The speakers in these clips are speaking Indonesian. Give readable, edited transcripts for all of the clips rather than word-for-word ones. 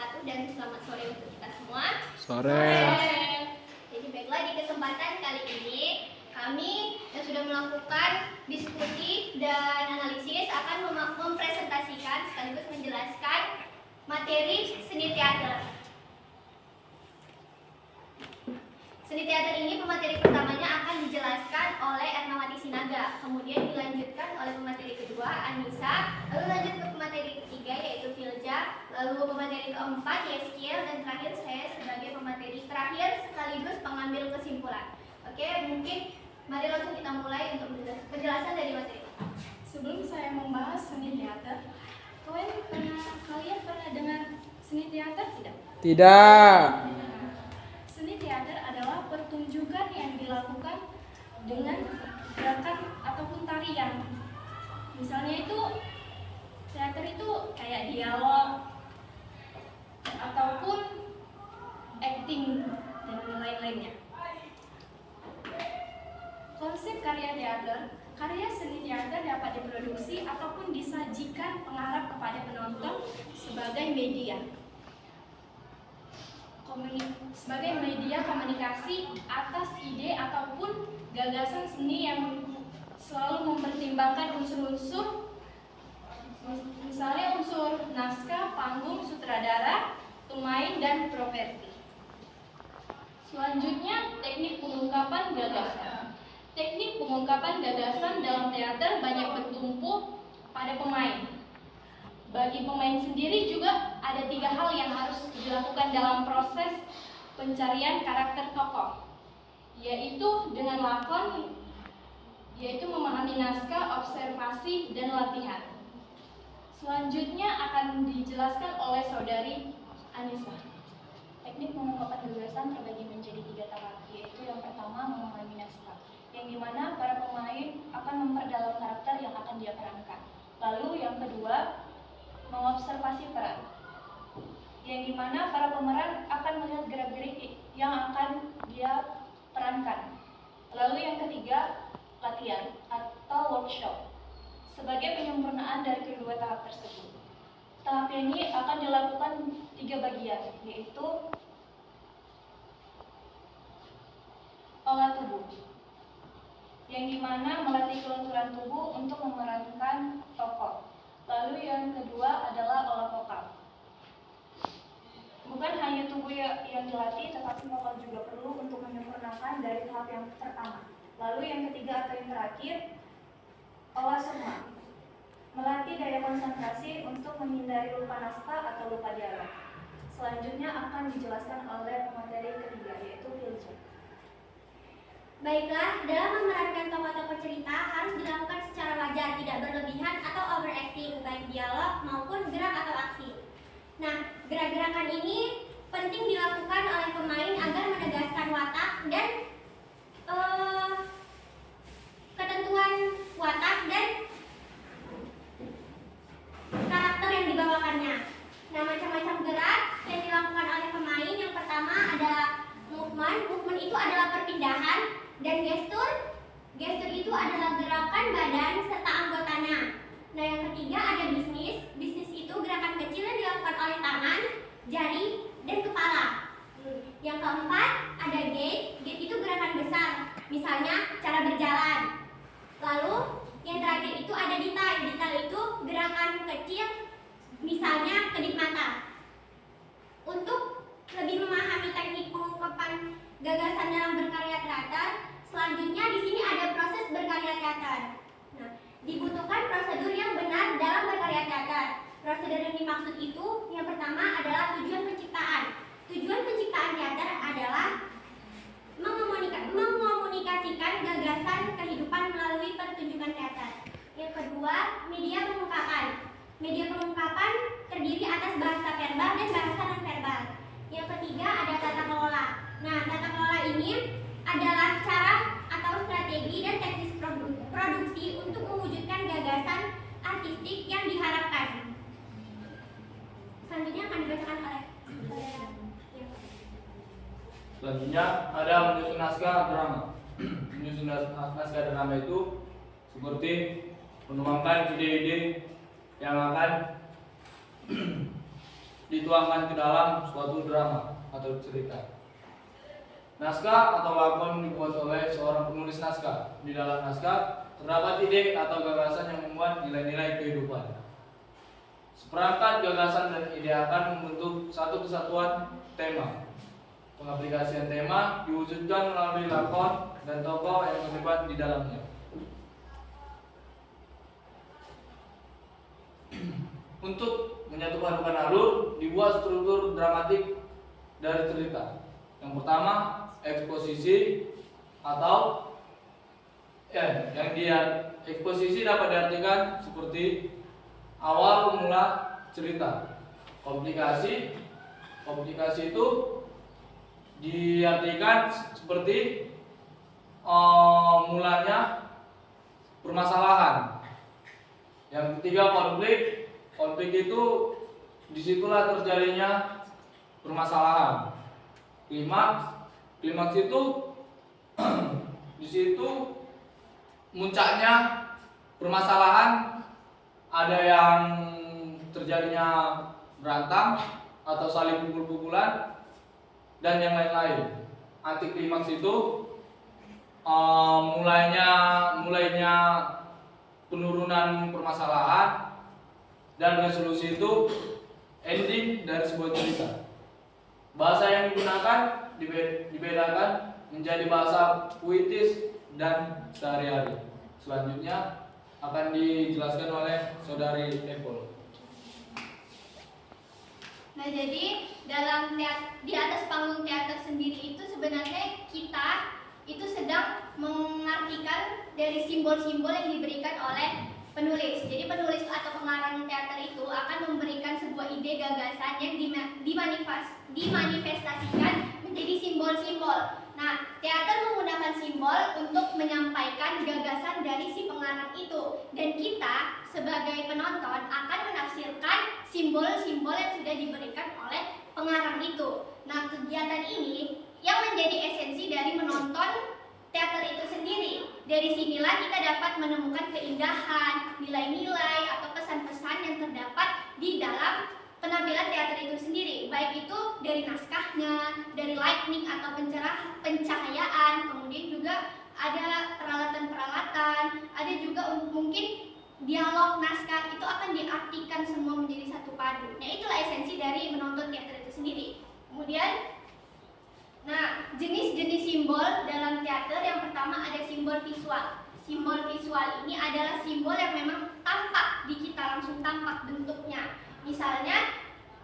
wabarakatuh dan selamat sore untuk kita semua. Sore. Jadi baiklah, di kesempatan kali ini kami yang sudah melakukan diskusi dan analisis akan mempresentasikan sekaligus menjelaskan materi seni teater. Seni teater ini pemateri pertamanya akan dijelaskan oleh Ernawati Sinaga, kemudian dilanjutkan oleh pemateri kedua Anissa, lalu lanjut ke pemateri ketiga yaitu Filja, lalu pemateri keempat Yeskiel, dan terakhir saya sebagai pemateri terakhir sekaligus pengambil kesimpulan. Oke, mungkin mari langsung kita mulai untuk penjelasan dari materi. Sebelum saya membahas seni teater, kalian pernah dengar seni teater tidak? Tidak. Seni teater adalah pertunjukan yang dilakukan dengan gerakan ataupun tarian. Misalnya itu teater itu kayak dialog ataupun acting dan lain-lainnya. Konsep karya seni teater dapat diproduksi ataupun disajikan pengarah kepada penonton sebagai media komunikasi atas ide ataupun gagasan seni yang selalu mempertimbangkan unsur-unsur, misalnya unsur naskah, panggung, sutradara, pemain, dan properti. Selanjutnya, teknik pengungkapan gagasan. Teknik pengungkapan gagasan dalam teater banyak bertumpu pada pemain. Bagi pemain sendiri juga ada 3 hal yang harus dilakukan dalam proses pencarian karakter tokoh, yaitu dengan lakon, yaitu memahami naskah, observasi, dan latihan. Selanjutnya akan dijelaskan oleh saudari Anissa. Teknik pengungkapan gagasan terbagi menjadi 3 tahap, yaitu yang pertama memahami naskah, yang dimana para pemain akan memperdalam karakter yang akan dia perankan. Lalu yang kedua, mengobservasi peran, yang dimana para pemeran akan melihat gerak-gerik yang akan dia perankan. Lalu yang ketiga, latihan atau workshop sebagai penyempurnaan dari kedua tahap tersebut. Tahap ini akan dilakukan 3 bagian, yaitu olah tubuh, yang dimana melatih kelenturan tubuh untuk memerankan tokoh. Lalu yang kedua adalah olah vokal. Bukan hanya tubuh yang dilatih, tetapi vokal juga perlu untuk menyempurnakan dari tahap yang pertama. Lalu yang ketiga atau yang terakhir, olah soma, melatih daya konsentrasi untuk menghindari lupa naskah atau lupa dialog. Selanjutnya akan dijelaskan oleh pemateri ketiga, yaitu Filja. Baiklah, dalam memerankan tokoh-tokoh cerita harus dilakukan secara wajar, tidak berlebihan atau overacting, baik dialog maupun gerak atau aksi. Nah, gerak-gerakan ini penting dilakukan oleh pemain agar menegaskan watak dan ketentuan watak dan karakter yang dibawakannya. Nah, macam-macam gerak yang dilakukan oleh pemain. Yang pertama adalah movement. Movement itu adalah perpindahan. Dan gestur itu adalah gerakan badan serta anggotanya. Nah, yang ketiga ada bisnis. Bisnis itu gerakan kecil yang dilakukan oleh tangan, jari, dan kepala. Yang keempat ada gait. Gait itu gerakan besar, misalnya cara berjalan. Lalu yang terakhir itu ada detail. Detail itu gerakan kecil, misalnya kedip mata. Untuk lebih memahami teknik pengungkapan gagasan dalam berkarya teater, selanjutnya di sini ada proses berkarya teater. Nah, dibutuhkan prosedur yang benar dalam berkarya teater. Prosedur yang dimaksud itu yang pertama adalah tujuan penciptaan. Tujuan penciptaan teater adalah mengomunikasikan gagasan kehidupan melalui pertunjukan teater. Yang kedua, media pengungkapan. Media pengungkapan terdiri atas bahasa verbal dan bahasa non-verbal. Yang ketiga ada tata kelola. Nah, tata kelola ini adalah cara atau strategi dan teknis produksi untuk mewujudkan gagasan artistik yang diharapkan. Selanjutnya akan dibacakan oleh Selanjutnya ada menyusun naskah drama. Menyusun naskah drama itu seperti menuangkan ide-ide yang akan dituangkan ke dalam suatu drama atau cerita. Naskah atau lakon dibuat oleh seorang penulis naskah. Di dalam naskah terdapat ide atau gagasan yang memuat nilai-nilai kehidupan. Seperangkat gagasan dan ide akan membentuk satu kesatuan tema. Pengaplikasian tema diwujudkan melalui lakon dan tokoh yang terlibat di dalamnya. Untuk menyatupadukan alur, dibuat struktur dramatik dari cerita. Yang pertama, eksposisi atau eksposisi dapat diartikan seperti awal mula cerita. Komplikasi itu diartikan seperti mulanya permasalahan. Yang ketiga, konflik itu disitulah terjadinya permasalahan. Klimaks itu di situ muncaknya permasalahan, ada yang terjadinya berantem atau saling pukul-pukulan dan yang lain-lain. Anti klimaks itu mulainya penurunan permasalahan, dan resolusi itu ending dari sebuah cerita. Bahasa yang digunakan dibedakan menjadi bahasa puitis dan sehari-hari. Selanjutnya akan dijelaskan oleh Saudari Epol. Nah, jadi di atas panggung teater sendiri itu sebenarnya kita itu sedang mengartikan dari simbol-simbol yang diberikan oleh penulis. Jadi penulis atau pengarang teater itu akan memberikan sebuah ide gagasan yang dimanifestasikan menjadi simbol-simbol. Nah, teater menggunakan simbol untuk menyampaikan gagasan dari si pengarang itu. Dan kita sebagai penonton akan menafsirkan simbol-simbol yang sudah diberikan oleh pengarang itu. Nah, kegiatan ini yang menjadi esensi dari menonton teater itu sendiri. Dari sinilah kita dapat menemukan keindahan, nilai-nilai atau pesan-pesan yang terdapat di dalam penampilan teater itu sendiri. Baik itu dari naskahnya, dari lighting atau pencahayaan, kemudian juga ada peralatan-peralatan, ada juga mungkin dialog naskah itu akan diartikan semua menjadi satu padu. Nah, itulah esensi dari menonton teater itu sendiri. Kemudian jenis-jenis simbol dalam teater yang pertama ada simbol visual. Simbol visual ini adalah simbol yang memang tampak di kita, langsung tampak bentuknya. Misalnya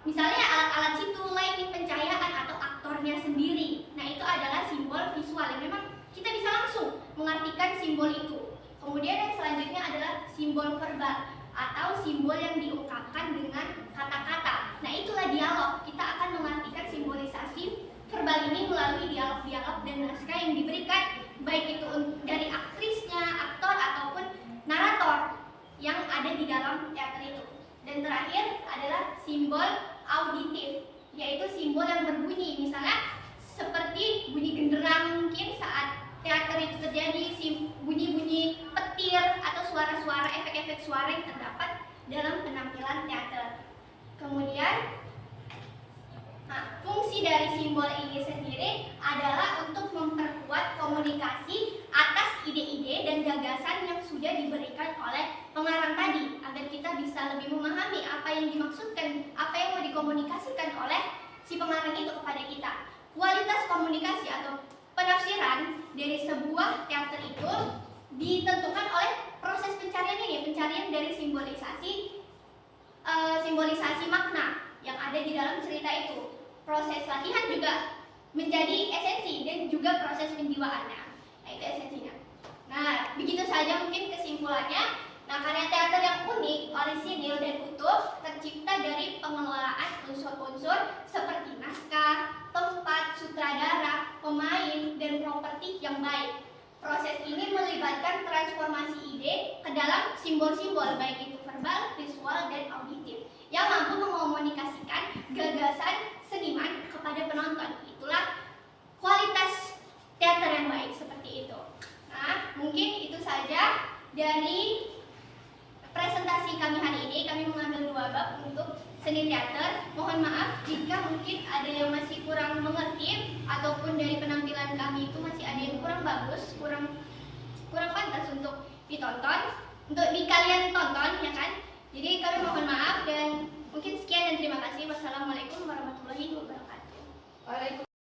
alat-alat situ, lighting, pencahayaan atau aktornya sendiri. Nah, itu adalah simbol visual yang memang kita bisa langsung mengartikan simbol itu. Kemudian yang selanjutnya adalah simbol verbal atau simbol yang diungkapkan dengan kata-kata. Nah, itulah dialog. Kita akan mengartikan simbolisasi verbal ini melalui dialog-dialog dan naskah yang diberikan, baik itu dari aktrisnya, aktor ataupun narator yang ada di dalam teater itu. Dan terakhir adalah simbol auditif, yaitu simbol yang berbunyi. Misalnya seperti bunyi genderang mungkin saat teater itu terjadi, bunyi-bunyi petir atau suara-suara, efek-efek suara yang terdapat dalam penampilan teater. Kemudian fungsi dari simbol ini sendiri adalah untuk memperkuat komunikasi atas ide-ide dan gagasan yang sudah diberikan oleh pengarang tadi, agar kita bisa lebih memahami apa yang dimaksudkan, apa yang mau dikomunikasikan oleh si pengarang itu kepada kita. Kualitas komunikasi atau penafsiran dari sebuah teater itu ditentukan oleh proses pencarian ini, pencarian dari simbolisasi makna yang ada di dalam cerita itu. Proses latihan juga menjadi esensi dan juga proses penjiwaannya. Nah, itu esensinya. Nah, begitu saja mungkin kesimpulannya. Nah, karya teater yang unik, orisinil, dan utuh tercipta dari pengelolaan unsur-unsur seperti naskah, tempat, sutradara, pemain, dan properti yang baik. Proses ini melibatkan transformasi ide ke dalam simbol-simbol, baik itu verbal, visual, dan auditif, yang mampu mengomunikasikan gagasan seniman kepada penonton. Itulah kualitas teater yang baik, seperti itu. Nah, mungkin itu saja dari presentasi kami hari ini. Kami mengambil 2 bab. mencoba untuk seni teater. Mohon maaf jika mungkin ada yang masih kurang mengerti ataupun dari penampilan kami itu masih ada yang kurang bagus, kurang pantas untuk ditonton, untuk kalian tonton ya kan. Jadi kami mohon maaf dan mungkin sekian dan terima kasih. Wassalamualaikum warahmatullahi wabarakatuh.